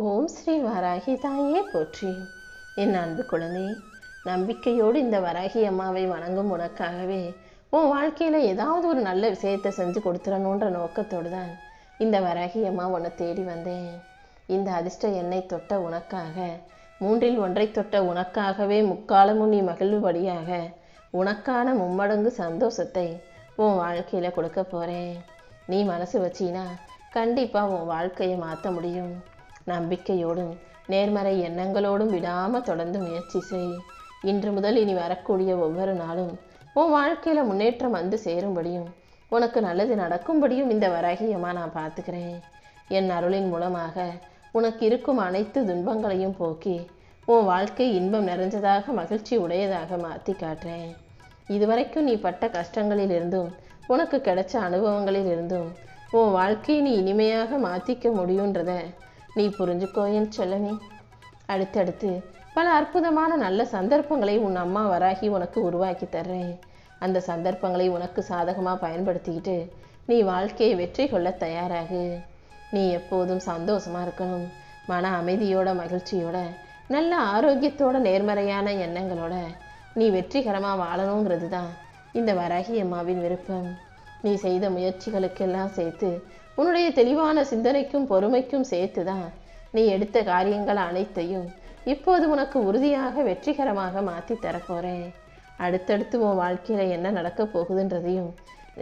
ஓம் ஸ்ரீ வராகி தாயே போற்றி. என் அன்பு குழந்தை, நம்பிக்கையோடு இந்த வராகி அம்மாவை வணங்கும் உனக்காகவே உன் வாழ்க்கையில் ஏதாவது ஒரு நல்ல விஷயத்தை செஞ்சு கொடுத்துடணுன்ற நோக்கத்தோடு தான் இந்த வராகி அம்மா உன்னை தேடி வந்தேன். இந்த அதிர்ஷ்ட எண்ணெய் தொட்ட உனக்காக, மூன்றில் ஒன்றை தொட்ட உனக்காகவே முக்காலமும் நீ மகிழ்வுபடியாக உனக்கான மும்மடங்கு சந்தோஷத்தை உன் வாழ்க்கையில் கொடுக்க போகிறேன். நீ மனசு வச்சினா கண்டிப்பாக உன் வாழ்க்கையை மாற்ற முடியும். நம்பிக்கையோடும் நேர்மறை எண்ணங்களோடும் விடாமல் தொடர்ந்து முயற்சி செய். இன்று முதல் இனி வரக்கூடிய ஒவ்வொரு நாளும் உன் வாழ்க்கையில் முன்னேற்றம் வந்து சேரும்படியும் உனக்கு நல்லது நடக்கும்படியும் இந்த வராகியம்மா நான் பார்த்துக்கிறேன். என் அருளின் மூலமாக உனக்கு இருக்கும் அனைத்து துன்பங்களையும் போக்கி உன் வாழ்க்கை இன்பம் நிறைஞ்சதாக மகிழ்ச்சி உடையதாக மாற்றி காட்டுறேன். இதுவரைக்கும் நீ பட்ட கஷ்டங்களில் இருந்தும் உனக்கு கிடைச்ச அனுபவங்களில் இருந்தும் உன் வாழ்க்கையை நீ இனிமையாக மாற்றிக்க முடியுன்றத நீ புரிஞ்சுக்கோ என் செல்லமே. அடுத்தடுத்து பல அற்புதமான நல்ல சந்தர்ப்பங்களை உன் அம்மா வராகி உனக்கு உருவாக்கி தர்றேன். அந்த சந்தர்ப்பங்களை உனக்கு சாதகமாக பயன்படுத்திக்கிட்டு நீ வாழ்க்கையை வெற்றி கொள்ள தயாராகு. நீ எப்போதும் சந்தோஷமாக இருக்கணும். மன அமைதியோட, மகிழ்ச்சியோட, நல்ல ஆரோக்கியத்தோட, நேர்மறையான எண்ணங்களோட நீ வெற்றிகரமாக வாழணுங்கிறது தான் இந்த வராகி அம்மாவின் விருப்பம். நீ செய்த முயற்சிகளுக்கெல்லாம் சேர்த்து உன்னுடைய தெளிவான சிந்தனைக்கும் பொறுமைக்கும் சேர்த்து தான் நீ எடுத்த காரியங்கள் அனைத்தையும் இப்போது உனக்கு உறுதியாக வெற்றிகரமாக மாற்றி தரப்போகிறேன். அடுத்தடுத்து உன் வாழ்க்கையில் என்ன நடக்கப் போகுதுன்றதையும்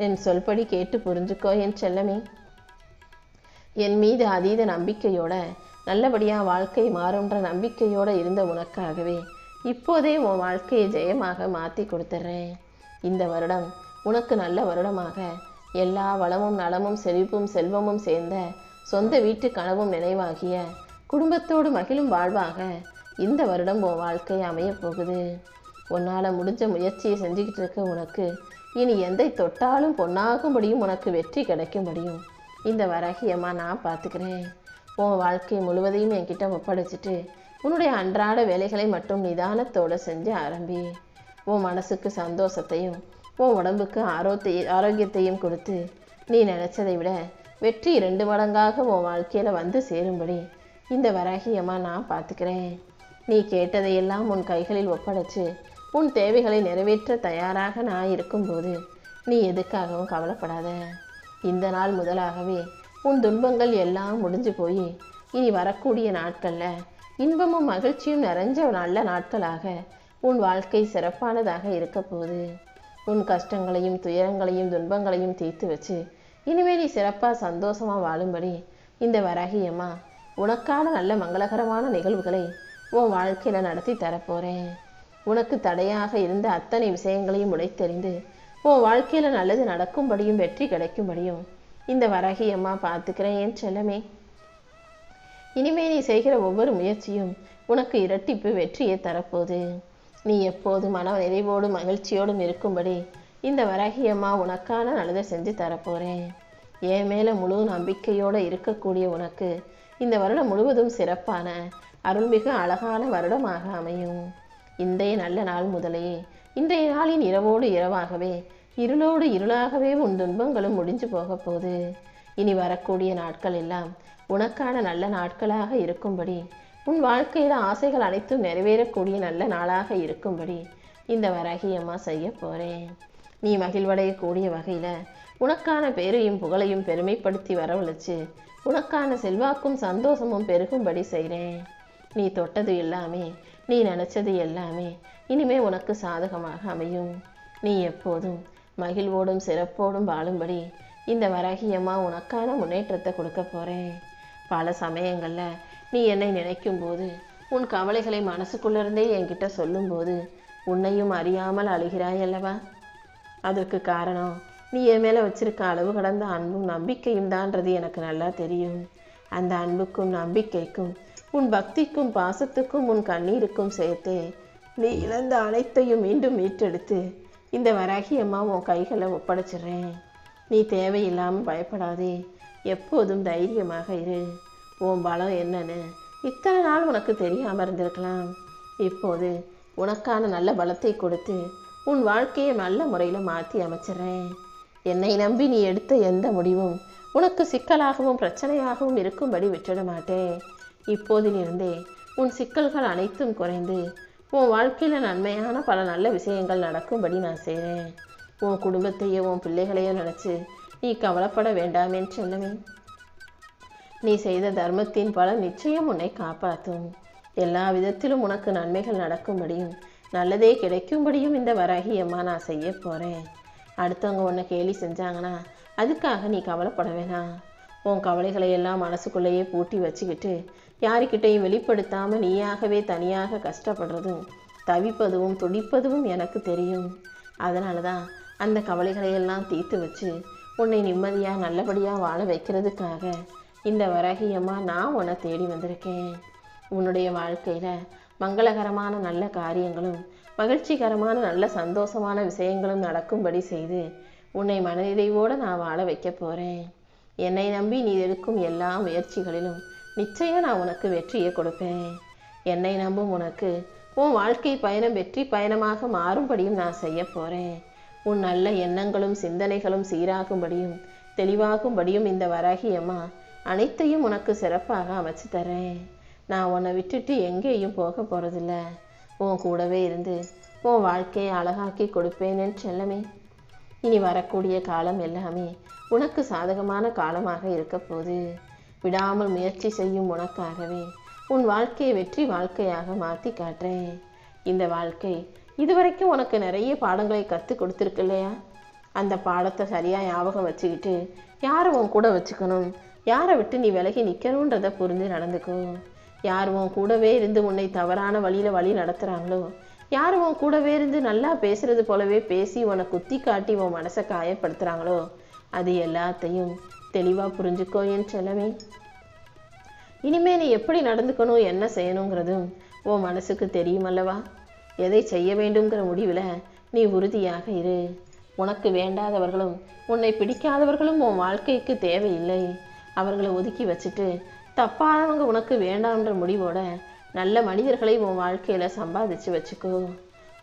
என் சொல்படி கேட்டு புரிஞ்சுக்கோ என் செல்லமே. என் மீது அதீத நம்பிக்கையோட, நல்லபடியாக வாழ்க்கை மாறுன்ற நம்பிக்கையோடு இருந்த உனக்காகவே இப்போதே உன் வாழ்க்கையை ஜெயமாக மாற்றி கொடுத்துட்றேன். இந்த வருடம் உனக்கு நல்ல வருடமாக எல்லா வளமும் நலமும் செழிப்பும் செல்வமும் சேர்ந்த சொந்த வீட்டு கனவும் நினைவாகிய குடும்பத்தோடு மகிழும் வாழ்வாக இந்த வருடம் உன் வாழ்க்கை அமையப் போகுது. உன்னால் முடிஞ்ச முயற்சியை செஞ்சுக்கிட்டு இருக்க உனக்கு இனி எந்தை தொட்டாலும் பொன்னாகும்படியும் உனக்கு வெற்றி கிடைக்கும்படியும் இந்த வராகியம்மா நான் பார்த்துக்கிறேன். உன் வாழ்க்கை முழுவதையும் என்கிட்ட ஒப்படைச்சிட்டு உன்னுடைய அன்றாட வேலைகளை மட்டும் நிதானத்தோடு செஞ்சு ஆரம்பி. உன் மனசுக்கு சந்தோஷத்தையும் உன் உடம்புக்கு ஆரோக்கியத்தையும் கொடுத்து நீ நினச்சதை விட வெற்றி 2 மடங்காக உன் வாழ்க்கையில் வந்து சேரும்படி இந்த வராகியம்மா நான் பார்த்துக்கிறேன். நீ கேட்டதையெல்லாம் உன் கைகளில் ஒப்படைச்சு உன் தேவைகளை நிறைவேற்ற தயாராக நான் இருக்கும்போது நீ எதுக்காகவும் கவலைப்படாத. இந்த நாள் முதலாகவே உன் துன்பங்கள் எல்லாம் முடிஞ்சு போய் இனி வரக்கூடிய நாட்களில் இன்பமும் மகிழ்ச்சியும் நிறைஞ்ச நல்ல நாட்களாக உன் வாழ்க்கை சிறப்பானதாக இருக்க போகுது. உன் கஷ்டங்களையும் துயரங்களையும் துன்பங்களையும் தீர்த்து வச்சு இனிமேல் நீ சிறப்பாக சந்தோஷமாக வாழும்படி இந்த வராகியம்மா உனக்கான நல்ல மங்களகரமான நிகழ்வுகளை உன் வாழ்க்கையில் நடத்தி தரப்போகிறேன். உனக்கு தடையாக இருந்த அத்தனை விஷயங்களையும் உடைத்தெறிந்து உன் வாழ்க்கையில் நல்லது நடக்கும்படியும் வெற்றி கிடைக்கும்படியும் இந்த வராகியம்மா பார்த்துக்கிறேன் என் செல்லமே. இனிமேல் நீ செய்கிற ஒவ்வொரு முயற்சியும் உனக்கு இரட்டிப்பு வெற்றியை தரப்போகுது. நீ எப்போது மன நிறைவோடும் மகிழ்ச்சியோடும் இருக்கும்படி இந்த வராகியம்மா உனக்கான நல்லதை செஞ்சு தரப்போகிறேன். என் மேலே முழு நம்பிக்கையோடு இருக்கக்கூடிய உனக்கு இந்த வருடம் முழுவதும் சிறப்பான அருள்மிகு அழகான வருடமாக அமையும். இன்றைய நல்ல நாள் முதலே, இன்றைய நாளின் இரவோடு இரவாகவே, இருளோடு இருளாகவே உன் துன்பங்களும் முடிஞ்சு போக போகுது. இனி வரக்கூடிய நாட்கள் எல்லாம் உனக்கான நல்ல நாட்களாக இருக்கும்படி, உன் வாழ்க்கையில் ஆசைகள் அனைத்தும் நிறைவேறக்கூடிய நல்ல நாளாக இருக்கும்படி இந்த வராகியம்மா செய்ய போகிறேன். நீ மகிழ்வடையக்கூடிய வகையில் உனக்கான பேரையும் புகழையும் பெருமைப்படுத்தி வரவழைச்சு உனக்கான செல்வாக்கும் சந்தோஷமும் பெருகும்படி செய்கிறேன். நீ தொட்டது எல்லாமே, நீ நினச்சது எல்லாமே இனிமே உனக்கு சாதகமாக அமையும். நீ எப்போதும் மகிழ்வோடும் சிறப்போடும் வாழும்படி இந்த வராகியம்மா உனக்கான முன்னேற்றத்தை கொடுக்க போகிறேன். பல சமயங்களில் நீ என்னை நினைக்கும் போது, உன் கவலைகளை மனசுக்குள்ளேருந்தே என்கிட்ட சொல்லும்போது உன்னையும் அறியாமல் அழுகிறாய் அல்லவா? அதற்கு காரணம் நீ என் மேலே வச்சிருக்க அளவு கடந்த அன்பும் நம்பிக்கையும் தான்றது எனக்கு நல்லா தெரியும். அந்த அன்புக்கும் நம்பிக்கைக்கும் உன் பக்திக்கும் பாசத்துக்கும் உன் கண்ணீருக்கும் சேர்த்தே நீ இழந்த அனைத்தையும் மீண்டும் மீட்டெடுத்து இந்த வராகியம்மா உன் கைகளை ஒப்படைச்சிடுறேன். நீ தேவையில்லாமல் பயப்படாதே, எப்போதும் தைரியமாக இரு. உன் பலம் என்னன்னு இத்தனை நாள் உனக்கு தெரியாமல் இருந்திருக்கலாம். இப்போது உனக்கான நல்ல பலத்தை கொடுத்து உன் வாழ்க்கையை நல்ல முறையில் மாற்றி அமைச்சிடுறேன். என்னை நம்பி நீ எடுத்த எந்த முடிவும் உனக்கு சிக்கலாகவும் பிரச்சனையாகவும் இருக்கும்படி விட்டுட மாட்டேன். இப்போதிலிருந்தே உன் சிக்கல்கள் அனைத்தும் குறைந்து உன் வாழ்க்கையில் நன்மையான பல நல்ல விஷயங்கள் நடக்கும்படி நான் செய்கிறேன். உன் குடும்பத்தையோ உன் பிள்ளைகளையோ நினச்சி நீ கவலைப்பட வேண்டாம் என் செல்லமே. நீ செய்த தர்மத்தின் பலன் நிச்சயம் உன்னை காப்பாற்றும். எல்லா விதத்திலும் உனக்கு நன்மைகள் நடக்கும்படியும் நல்லதே கிடைக்கும்படியும் இந்த வராகி அம்மா நான் செய்ய போகிறேன். அடுத்தவங்க உன்னை கேலி செஞ்சாங்கன்னா அதுக்காக நீ கவலைப்பட வேணாம். உன் கவலைகளை எல்லாம் மனசுக்குள்ளேயே பூட்டி வச்சுக்கிட்டு யாருக்கிட்டையும் வெளிப்படுத்தாமல் நீயாகவே தனியாக கஷ்டப்படுறதும் தவிப்பதும் துடிப்பதும் எனக்கு தெரியும். அதனால தான் அந்த கவலைகளையெல்லாம் தீர்த்து வச்சு உன்னை நிம்மதியாக நல்லபடியாக வாழ வைக்கிறதுக்காக இந்த வராகி அம்மா நான் உன்னை தேடி வந்திருக்கேன். உன்னுடைய வாழ்க்கையில் மங்களகரமான நல்ல காரியங்களும் மகிழ்ச்சிகரமான நல்ல சந்தோஷமான விஷயங்களும் நடக்கும்படி செய்து உன்னை மனநிறைவோடு நான் வாழ வைக்க போகிறேன். என்னை நம்பி நீ எடுக்கும் எல்லா முயற்சிகளிலும் நிச்சயம் நான் உனக்கு வெற்றியை கொடுப்பேன். என்னை நம்பும் உனக்கு உன் வாழ்க்கை பயணம் வெற்றி பயணமாக மாறும்படியும் நான் செய்ய போகிறேன். உன் நல்ல எண்ணங்களும் சிந்தனைகளும் சீராகும்படியும் தெளிவாகும்படியும் இந்த வராகி அம்மா அனைத்தையும் உனக்கு சிறப்பாக அமைச்சு தரேன். நான் உன்னை விட்டுட்டு எங்கேயும் போக போகிறதில்ல. உன் கூடவே இருந்து உன் வாழ்க்கையை அழகாக்கி கொடுப்பேன்னு செல்லமே. இனி வரக்கூடிய காலம் எல்லாமே உனக்கு சாதகமான காலமாக இருக்க போது. விடாமல் முயற்சி செய்யும் உனக்காகவே உன் வாழ்க்கையை வெற்றி வாழ்க்கையாக மாற்றி காட்டுறேன். இந்த வாழ்க்கை இதுவரைக்கும் உனக்கு நிறைய பாடங்களை கற்றுக் கொடுத்துருக்கு இல்லையா? அந்த பாடத்தை சரியாக ஞாபகம் வச்சுக்கிட்டு யாரை உன் கூட வச்சுக்கணும், யாரை விட்டு நீ விலகி நிற்கணுன்றதை புரிஞ்சு நடந்துக்கோ. யார் உன் கூடவே இருந்து உன்னை தவறான வழியில் வழி நடத்துகிறாங்களோ, யார் உன் கூடவே இருந்து நல்லா பேசுறது போலவே பேசி உன்னை குத்தி காட்டி உன் மனசை காயப்படுத்துகிறாங்களோ அது எல்லாத்தையும் தெளிவாக புரிஞ்சுக்கோ என் செல்லமே. இனிமேல் நீ எப்படி நடந்துக்கணும் என்ன செய்யணுங்கிறதும் உன் மனசுக்கு தெரியுமல்லவா? எதை செய்ய வேண்டுங்கிற முடிவில் நீ உறுதியாக இரு. உனக்கு வேண்டாதவர்களும் உன்னை பிடிக்காதவர்களும் உன் வாழ்க்கைக்கு தேவையில்லை. அவர்களை ஒதுக்கி வச்சுட்டு தப்பானவங்க உனக்கு வேண்டாம்ன்ற முடிவோட நல்ல மனிதர்களை உன் வாழ்க்கையில் சம்பாதிச்சு வச்சுக்கோ.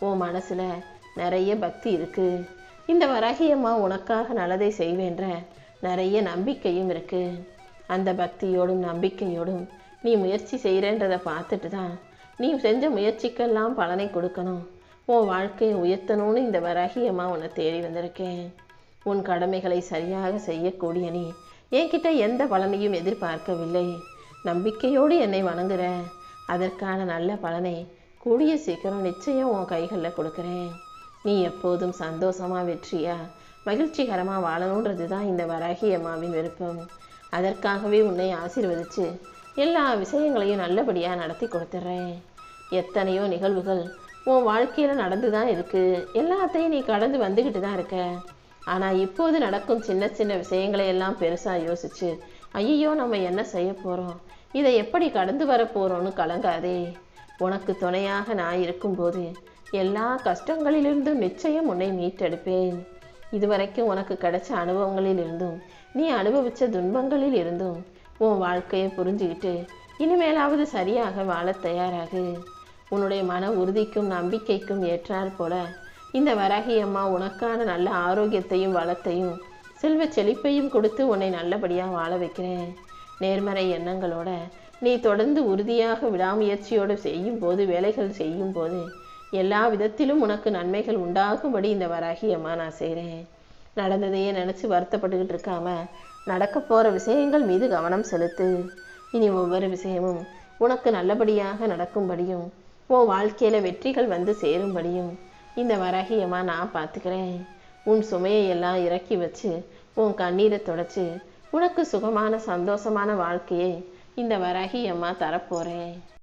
உன் மனசில் நிறைய பக்தி இருக்குது. இந்த வராகி அம்மா உனக்காக நல்லதை செய்வேன்ற நிறைய நம்பிக்கையும் இருக்குது. அந்த பக்தியோடும் நம்பிக்கையோடும் நீ முயற்சி செய்கிறன்றதை பார்த்துட்டு தான் நீ செஞ்ச முயற்சிக்கெல்லாம் பலனை கொடுக்கணும். உன் வாழ்க்கையை உயர்த்தணும்னு இந்த வராகி அம்மா உன்னை தேடி வந்திருக்கேன். உன் கடமைகளை சரியாக செய்யக்கூடிய நீ என்கிட்ட எந்த பலனையும் எதிர்பார்க்கவில்லை. நம்பிக்கையோடு என்னை வணங்குற. அதற்கான நல்ல பலனை கூடிய சீக்கிரம் நிச்சயம் உன் கைகளில் கொடுக்குறேன். நீ எப்போதும் சந்தோஷமாக வெற்றியாக மகிழ்ச்சிகரமாக வாழணுன்றது தான் இந்த வராகி அம்மாவின் விருப்பம். அதற்காகவே உன்னை ஆசீர்வதித்து எல்லா விஷயங்களையும் நல்லபடியாக நடத்தி கொடுத்துட்றேன். எத்தனையோ நிகழ்வுகள் உன் வாழ்க்கையில் நடந்து தான் இருக்குது. எல்லாத்தையும் நீ கடந்து வந்துக்கிட்டு தான் இருக்க. ஆனால் இப்போது நடக்கும் சின்ன சின்ன விஷயங்களை எல்லாம் பெருசாக யோசிச்சு ஐயோ நம்ம என்ன செய்ய போகிறோம், இதை எப்படி கடந்து வர போகிறோன்னு கலங்காதே. உனக்கு துணையாக நான் இருக்கும்போது எல்லா கஷ்டங்களிலிருந்தும் நிச்சயம் உன்னை மீட்டெடுப்பேன். இதுவரைக்கும் உனக்கு கிடைச்ச அனுபவங்களில் இருந்தும் நீ அனுபவித்த துன்பங்களில் இருந்தும் உன் வாழ்க்கையை புரிஞ்சுக்கிட்டு இனிமேலாவது சரியாக வாழ தயாராகு. உன்னுடைய மன உறுதிக்கும் நம்பிக்கைக்கும் ஏற்றாற் போல இந்த வராகி அம்மா உனக்கான நல்ல ஆரோக்கியத்தையும் வளத்தையும் செல்வ செழிப்பையும் கொடுத்து உன்னை நல்லபடியாக வாழ வைக்கிறேன். நேர்மறை எண்ணங்களோட நீ தொடர்ந்து உறுதியாக விடாமுயற்சியோடு செய்யும்போது வேலைகள் செய்யும்போது எல்லா விதத்திலும் உனக்கு நன்மைகள் உண்டாகும்படி இந்த வராகி அம்மா நான் செய்கிறேன். நடந்ததையே நினச்சி வருத்தப்பட்டுக்கிட்டு இருக்காம நடக்க போகிற விஷயங்கள் மீது கவனம் செலுத்து. இனி ஒவ்வொரு விஷயமும் உனக்கு நல்லபடியாக நடக்கும்படியும் உன் வாழ்க்கையில் வெற்றிகள் வந்து சேரும்படியும் இந்த வராகி அம்மா நான் பார்த்துக்கிறேன். உன் சுமையை எல்லாம் இறக்கி வச்சு உன் கண்ணீரை தொடச்சி உனக்கு சுகமான சந்தோஷமான வாழ்க்கையை இந்த வராகி அம்மா தரப்போகிறேன்.